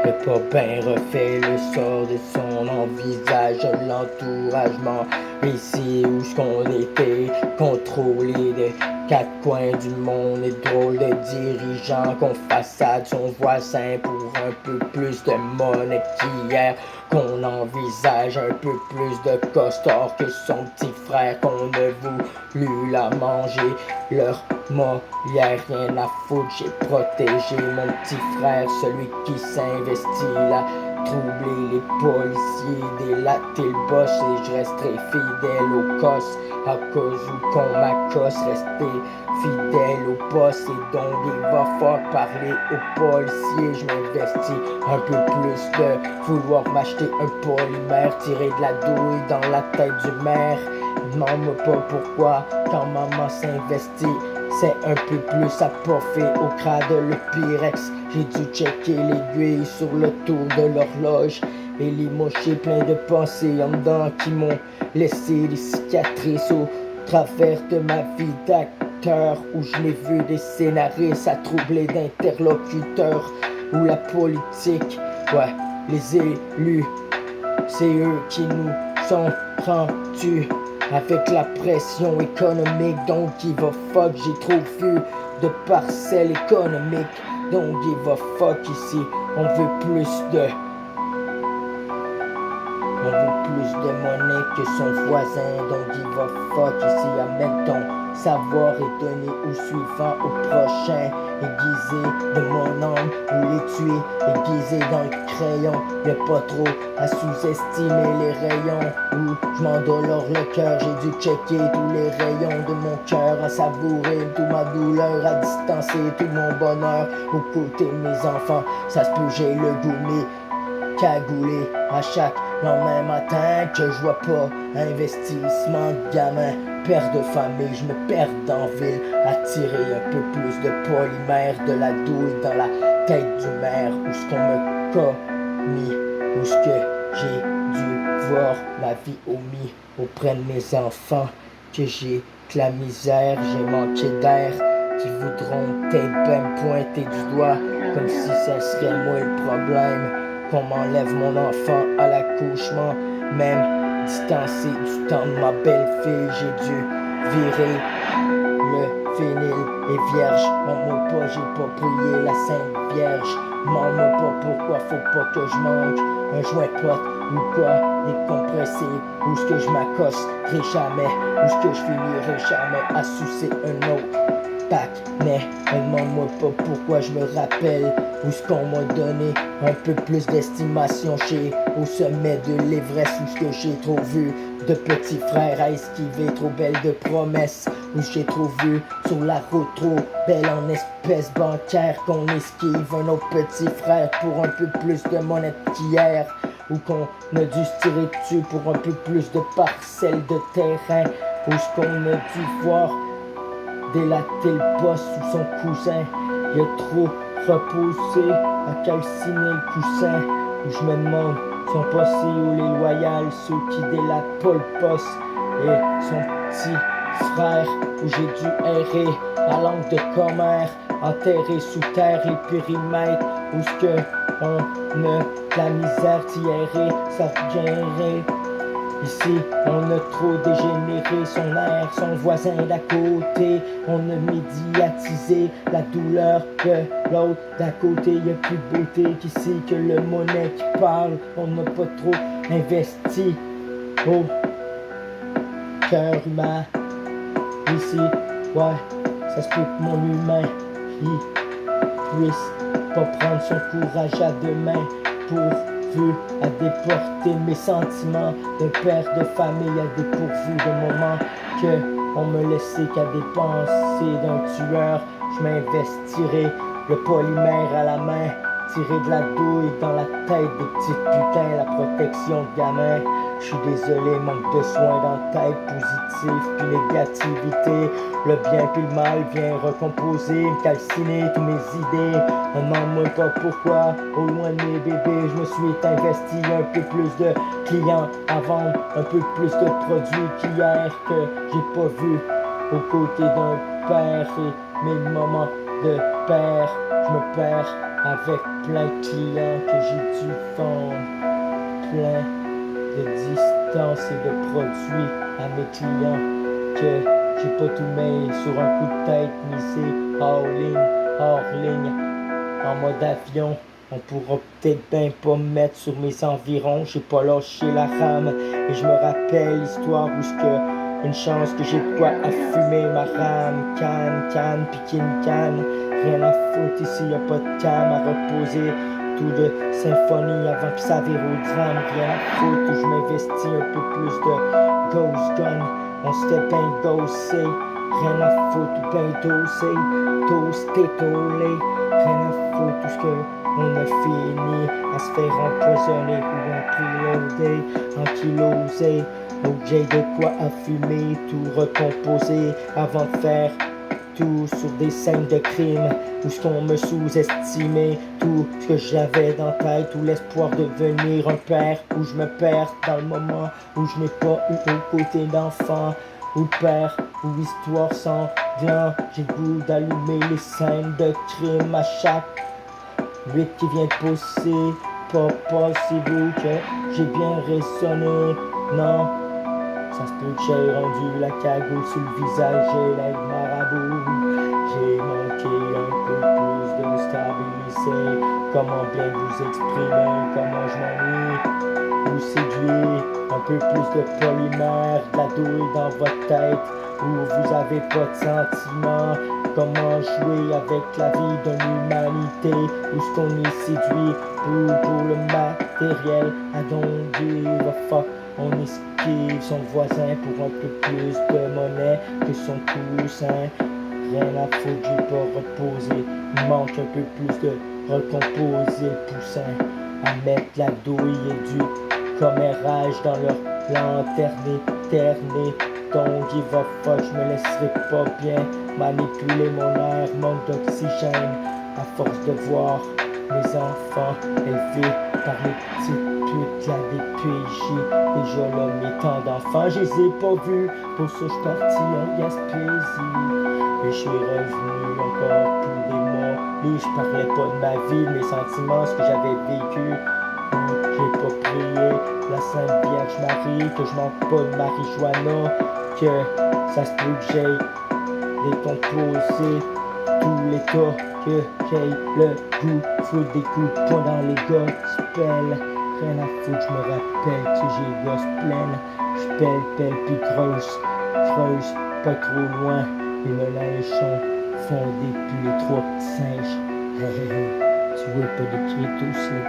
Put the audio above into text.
Le pas ben refait le sort de son envisage l'entouragement. Ici où ce qu'on était contrôlé des quatre coins du monde et drôle de dirigeants qu'on façade son voisin pour un peu plus de monnaie qu'hier, qu'on envisage un peu plus de costard que son petit frère qu'on a voulu la manger. Leur Molière, rien à foutre, j'ai protégé mon petit frère, celui qui s'investit là, troubler les policiers, délater le boss, et je resterai fidèle au cos, à cause où qu'on m'accosse, rester fidèle au boss, et donc il va falloir parler aux policiers, je m'investis un peu plus de vouloir m'acheter un polymère, tirer de la douille dans la tête du maire. Demande-moi pas pourquoi, quand maman s'investit, c'est un peu plus à poffer au crade le Pyrex. J'ai dû checker l'aiguille sur le tour de l'horloge et les mochés pleins de pensées en dedans qui m'ont laissé des cicatrices au travers de ma vie d'acteur, où je n'ai vu des scénaristes à troubler d'interlocuteurs, où la politique, ouais, les élus, c'est eux qui nous sont rendus avec la pression économique. Donc give a fuck, j'ai trop vu de parcelles économiques. Donc give a fuck ici, on veut plus de monnaie que son voisin. Donc give a fuck ici, amène ton savoir et donner au suivant, au prochain. Aiguisé de mon âme ou les tuer, aiguisé dans le crayon. Y'a pas trop à sous-estimer les rayons où je m'endolore le cœur. J'ai dû checker tous les rayons de mon cœur, à savourer toute ma douleur, à distancer tout mon bonheur aux côtés de mes enfants. Ça se peut j'ai le goût cagoulé à chaque lendemain matin que je vois pas. Investissement de gamin, père de famille, je me perds dans ville, à tirer un peu plus de polymère, de la douille dans la tête du maire, où ce qu'on me commis, où ce que j'ai dû voir ma vie omis auprès de mes enfants, que j'ai de la misère, j'ai manqué d'air, qui voudront peut-être bien me pointer du doigt, comme si ça serait moi le problème. Qu'on m'enlève mon enfant à l'accouchement, même distancé du temps de ma belle-fille, j'ai dû virer le vinyle et vierge. Mens-moi pas, j'ai pas prié la Sainte Vierge. Mens-moi pas pourquoi faut pas que je manque un joint pote ou quoi, décompressé, où ce que je m'accosterai jamais, où ce que je finirai jamais à sucer un autre. Mais demande-moi pas pourquoi je me rappelle où ce qu'on m'a donné un peu plus d'estimation chez au sommet de l'Everest, où ce que j'ai trop vu de petits frères à esquiver, trop belle de promesses, où j'ai trop vu sur la route trop belle en espèces bancaires qu'on esquive un autre petit frère pour un peu plus de monnaie qu'hier, ou qu'on a dû se tirer dessus pour un peu plus de parcelles de terrain, où ce qu'on a dû voir délater le boss ou son cousin. Il a trop reposé à calciner le coussin, où je me demande sont passés où les loyales, ceux qui délatent pas le poste, et son petit frère, où j'ai dû errer à langue de commère, enterré sous terre les périmètres, où ce que on a la misère d'y ça reviendrait. Ici, on a trop dégénéré son air, son voisin d'à côté. On a médiatisé la douleur de l'autre d'à côté. Y'a plus de beauté qu'ici, que le monnaie qui parle. On n'a pas trop investi au cœur humain. Ici, ouais, ça se peut que mon humain il puisse pas prendre son courage à deux mains pour à déporter mes sentiments de père de famille à dépourvu de moments que on me laissait qu'à dépenser d'un tueur. Je m'investirai le polymère à la main, tirer de la douille dans la tête des petites putains, la protection de gamin, Je suis désolé, manque de soins dans la tête, positif puis négativité. Le bien puis le mal vient recomposer, me calciner tous mes idées. Demande-moi pas pourquoi, au loin de mes bébés, je me suis investi un peu plus de clients à vendre, un peu plus de produits qu'hier que j'ai pas vu. Aux côtés d'un père et mes moments de père, je me perds avec plein de clients que j'ai dû vendre, plein de distance et de produits à mes clients que j'ai pas tout mis sur un coup de tête, misé hors ligne, en mode avion. On pourra peut-être bien pas me mettre sur mes environs, j'ai pas lâché la rame et je me rappelle l'histoire où ce que une chance que j'ai de quoi affumer ma rame, canne, piquer une canne. Rien à foutre ici, y'a pas de cam à reposer. Tout de symphonie avant que ça vire au drame. Rien à foutre où je m'investis un peu plus de ghost gun. On se fait ben ghoster. Rien à foutre, ben dosé. Toasté, tolé. Rien à foutre tout ce que on a fini à se faire empoisonner ou préloader, ankylosé. Donc j'ai de quoi affumer, tout recomposer avant de faire tout sur des scènes de crime où ce qu'on me sous-estimait, tout ce que j'avais dans la tête, tout l'espoir de devenir un père, où je me perds dans le moment où je n'ai pas eu au côté d'enfant, ou père, ou histoire sanglante. J'ai le goût d'allumer les scènes de crime à chaque 8 qui vient de pousser. Pas possible que j'ai bien résonné, non. Ça se peut que j'ai rendu la cagoule sur le visage, j'ai l'air marabout. J'ai manqué un peu plus de stabilité. Comment bien vous exprimer, comment je m'ennuie. Vous séduire, un peu plus de polymère, de la douille dans votre tête, où vous avez pas de sentiments. Comment jouer avec la vie d'une humanité, où ce qu'on est séduit pour le matériel. I don't give a fuck. On esquive son voisin pour un peu plus de monnaie que son coussin. Rien à foutre, j'ai pas reposé. Il manque un peu plus de recomposer le poussin. À mettre la douille et du commérage dans leur lanterne éternée. Don't give a fuck, je me laisserai pas bien manipuler mon air, manque d'oxygène. À force de voir mes enfants élevés par les petites putes, la DPJ. Déjà là, mes temps d'enfants, je les ai pas vus. Pour ça, je suis parti en Gaspésie. Et je suis revenu encore pour des mois. Et je parlais pas de ma vie, de mes sentiments, ce que j'avais vécu. J'ai pas prié la Sainte Vierge Marie, que je manque pas de marijuana, que ça se peut que j'aille décomposer tous les cas, que j'ai le goût, foutre des coups de poing dans les gospels. Rien à foutre, je me rappelle que j'ai les gosses pleines. J'pelle, puis creuse, pas trop loin. Et me lâchons fondés, puis les trois petits singes. Tu vois pas de crypto, c'est